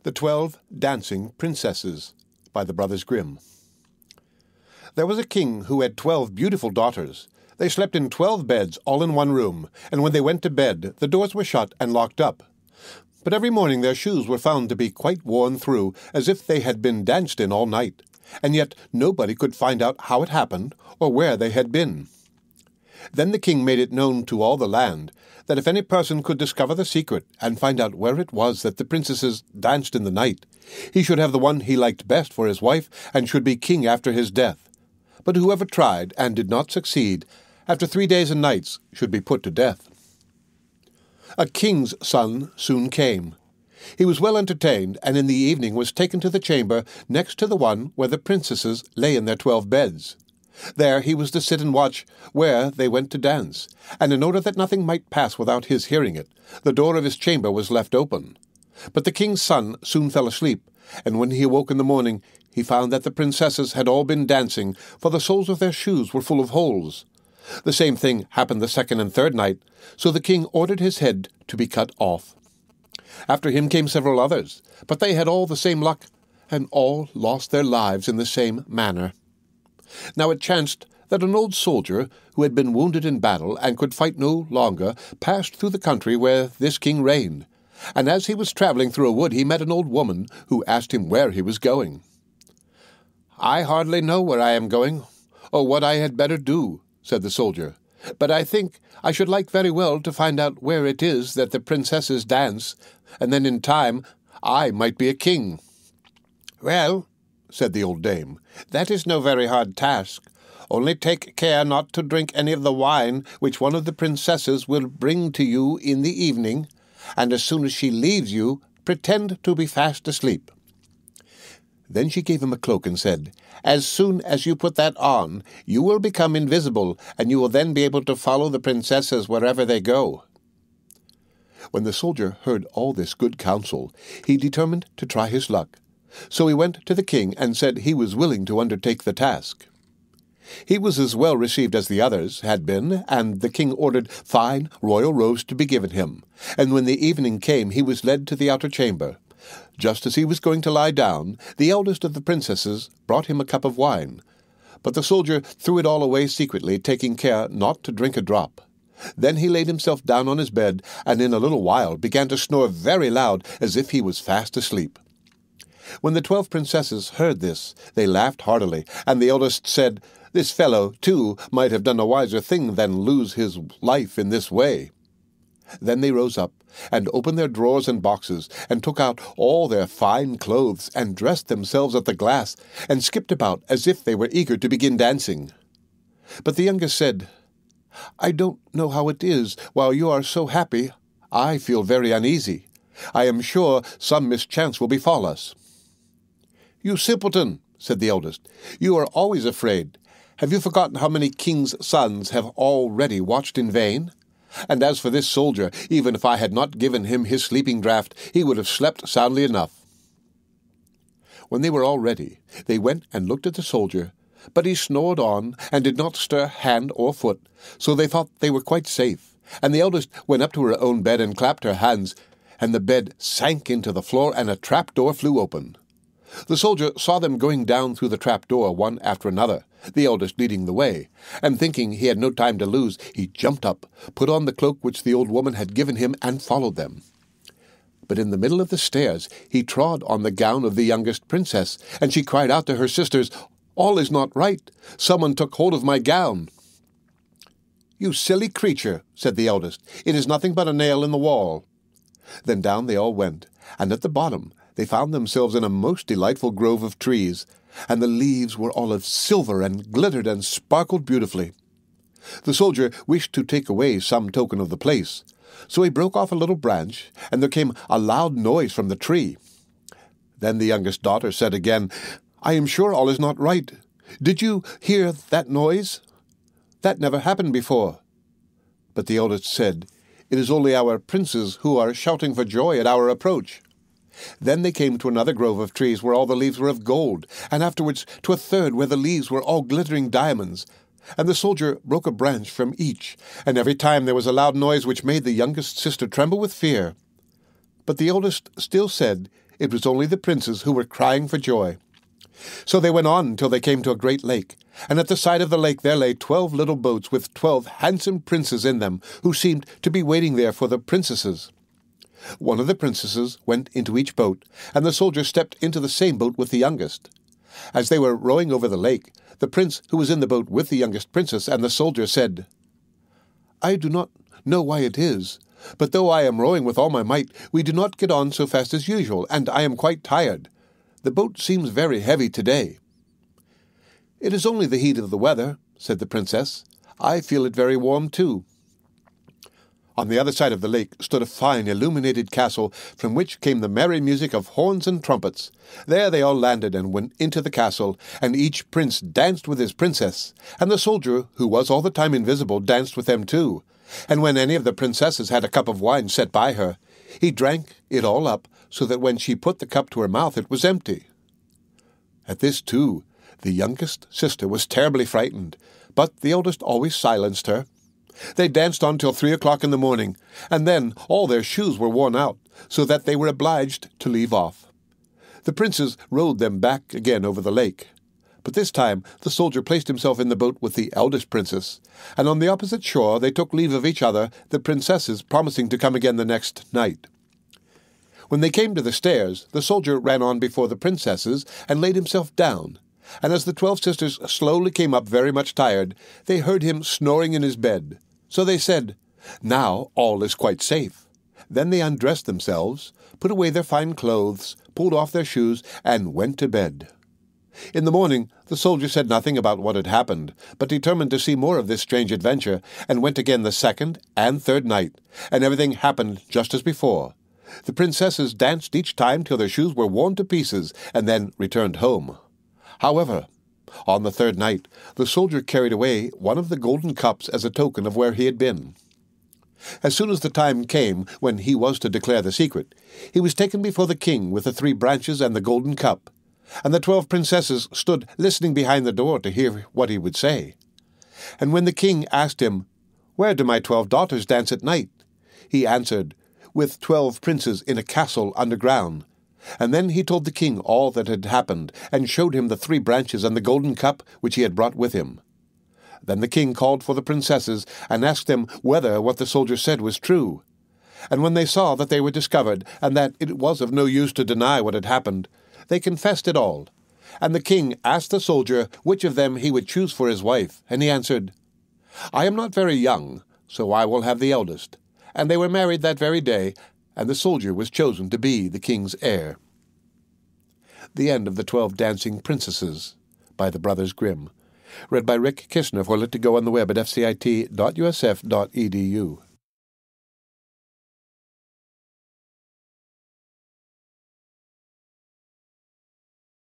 The 12 Dancing Princesses by the Brothers Grimm. There was a king who had 12 beautiful daughters. They slept in 12 beds, all in one room, and when they went to bed, the doors were shut and locked up. But every morning their shoes were found to be quite worn through, as if they had been danced in all night, and yet nobody could find out how it happened or where they had been. Then the king made it known to all the land that if any person could discover the secret and find out where it was that the princesses danced in the night, he should have the one he liked best for his wife and should be king after his death. But whoever tried and did not succeed, after 3 days and nights should be put to death. A king's son soon came. He was well entertained, and in the evening was taken to the chamber next to the one where the princesses lay in their 12 beds. There he was to sit and watch where they went to dance, and in order that nothing might pass without his hearing it, the door of his chamber was left open. But the king's son soon fell asleep, and when he awoke in the morning, he found that the princesses had all been dancing, for the soles of their shoes were full of holes. The same thing happened the second and third night, so the king ordered his head to be cut off. After him came several others, but they had all the same luck, and all lost their lives in the same manner. Now it chanced that an old soldier, who had been wounded in battle and could fight no longer, passed through the country where this king reigned, and as he was travelling through a wood he met an old woman, who asked him where he was going. "I hardly know where I am going, or what I had better do," said the soldier, "but I think I should like very well to find out where it is that the princesses dance, and then in time I might be a king." "Well," said the old dame, "that is no very hard task. Only take care not to drink any of the wine which one of the princesses will bring to you in the evening, and as soon as she leaves you, pretend to be fast asleep." Then she gave him a cloak and said, "As soon as you put that on, you will become invisible, and you will then be able to follow the princesses wherever they go." When the soldier heard all this good counsel, he determined to try his luck. So he went to the king and said he was willing to undertake the task. He was as well received as the others had been, and the king ordered fine royal robes to be given him, and when the evening came he was led to the outer chamber. Just as he was going to lie down, the eldest of the princesses brought him a cup of wine, but the soldier threw it all away secretly, taking care not to drink a drop. Then he laid himself down on his bed, and in a little while began to snore very loud, as if he was fast asleep. When the 12 princesses heard this, they laughed heartily, and the eldest said, "This fellow, too, might have done a wiser thing than lose his life in this way." Then they rose up, and opened their drawers and boxes, and took out all their fine clothes, and dressed themselves at the glass, and skipped about as if they were eager to begin dancing. But the youngest said, "I don't know how it is, while you are so happy, I feel very uneasy. I am sure some mischance will befall us." "You simpleton," said the eldest, "you are always afraid. Have you forgotten how many kings' sons have already watched in vain? And as for this soldier, even if I had not given him his sleeping draught, he would have slept soundly enough." When they were all ready, they went and looked at the soldier, but he snored on, and did not stir hand or foot, so they thought they were quite safe, and the eldest went up to her own bed and clapped her hands, and the bed sank into the floor, and a trap-door flew open. The soldier saw them going down through the trap-door one after another, the eldest leading the way, and thinking he had no time to lose, he jumped up, put on the cloak which the old woman had given him, and followed them. But in the middle of the stairs he trod on the gown of the youngest princess, and she cried out to her sisters, "All is not right. Someone took hold of my gown." "You silly creature," said the eldest, "it is nothing but a nail in the wall." Then down they all went, and at the bottom they found themselves in a most delightful grove of trees, and the leaves were all of silver and glittered and sparkled beautifully. The soldier wished to take away some token of the place, so he broke off a little branch, and there came a loud noise from the tree. Then the youngest daughter said again, "I am sure all is not right. Did you hear that noise? That never happened before." But the eldest said, "It is only our princes who are shouting for joy at our approach." Then they came to another grove of trees where all the leaves were of gold, and afterwards to a third where the leaves were all glittering diamonds. And the soldier broke a branch from each, and every time there was a loud noise which made the youngest sister tremble with fear. But the eldest still said, it was only the princes who were crying for joy. So they went on until they came to a great lake, and at the side of the lake there lay 12 little boats with 12 handsome princes in them, who seemed to be waiting there for the princesses. One of the princesses went into each boat, and the soldier stepped into the same boat with the youngest. As they were rowing over the lake, the prince who was in the boat with the youngest princess and the soldier said, "I do not know why it is, but though I am rowing with all my might, we do not get on so fast as usual, and I am quite tired. The boat seems very heavy today." "It is only the heat of the weather," said the princess. "I feel it very warm too." On the other side of the lake stood a fine illuminated castle, from which came the merry music of horns and trumpets. There they all landed and went into the castle, and each prince danced with his princess, and the soldier, who was all the time invisible, danced with them too. And when any of the princesses had a cup of wine set by her, he drank it all up, so that when she put the cup to her mouth it was empty. At this, too, the youngest sister was terribly frightened, but the eldest always silenced her. They danced on till 3 o'clock in the morning, and then all their shoes were worn out, so that they were obliged to leave off. The princes rowed them back again over the lake. But this time the soldier placed himself in the boat with the eldest princess, and on the opposite shore they took leave of each other, the princesses promising to come again the next night. When they came to the stairs, the soldier ran on before the princesses and laid himself down, and as the 12 sisters slowly came up very much tired, they heard him snoring in his bed. So they said, "Now all is quite safe." Then they undressed themselves, put away their fine clothes, pulled off their shoes, and went to bed. In the morning the soldier said nothing about what had happened, but determined to see more of this strange adventure, and went again the second and third night, and everything happened just as before. The princesses danced each time till their shoes were worn to pieces, and then returned home. However, on the third night, the soldier carried away one of the golden cups as a token of where he had been. As soon as the time came when he was to declare the secret, he was taken before the king with the 3 branches and the golden cup, and the 12 princesses stood listening behind the door to hear what he would say. And when the king asked him, "Where do my 12 daughters dance at night?" he answered, "With 12 princes in a castle underground." And then he told the king all that had happened, and showed him the 3 branches and the golden cup which he had brought with him. Then the king called for the princesses, and asked them whether what the soldier said was true. And when they saw that they were discovered, and that it was of no use to deny what had happened, they confessed it all. And the king asked the soldier which of them he would choose for his wife, and he answered, "I am not very young, so I will have the eldest." And they were married that very day, and the soldier was chosen to be the king's heir. The end of the 12 Dancing Princesses by the Brothers Grimm. Read by Rick Kishner for Lit2Go on the web at fcit.usf.edu.